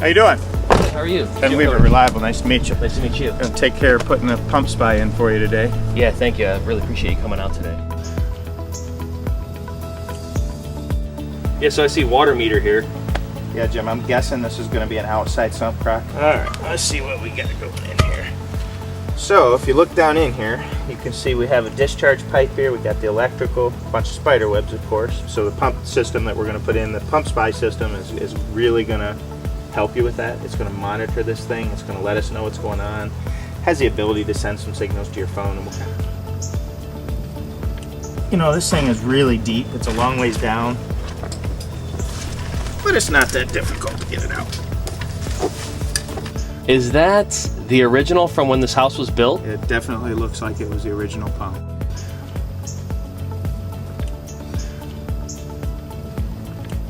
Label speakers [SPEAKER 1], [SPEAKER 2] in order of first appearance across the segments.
[SPEAKER 1] you doing?
[SPEAKER 2] How are you?
[SPEAKER 1] Ben Weaver, Reliable. Nice to meet you.
[SPEAKER 2] Nice to meet you.
[SPEAKER 1] Gonna take care of putting the PumpSpy in for you today.
[SPEAKER 2] Yeah, thank you. I really appreciate you coming out today. Yeah, so I see water meter here.
[SPEAKER 1] Yeah, Jim, I'm guessing this is going to be an outside sump crack. Alright, let's see what we got going in here. So, if you look down in here, you can see we have a discharge pipe here. We got the electrical, a bunch of spider webs, of course. So the pump system that we're going to put in, the PumpSpy system, is really going to help you with that. It's going to monitor this thing. It's going to let us know what's going on. Has the ability to send some signals to your phone. You know, this thing is really deep. It's a long ways down. But it's not that difficult to get it out.
[SPEAKER 2] Is that the original from when this house was built?
[SPEAKER 1] It definitely looks like it was the original pump.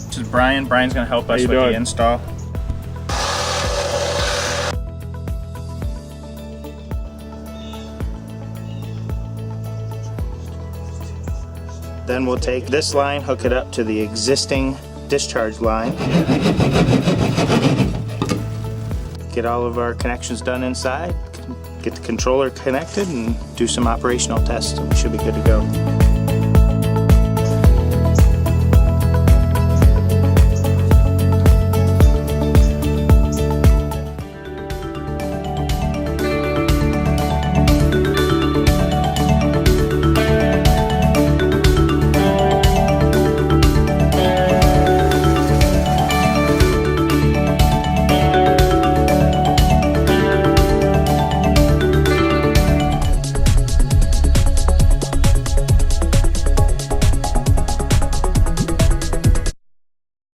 [SPEAKER 1] This is Brian. Brian's going to help us with the install. Then we'll take this line, hook it up to the existing discharge line. Get all of our connections done inside, get the controller connected, and do some operational tests, and we should be good to go.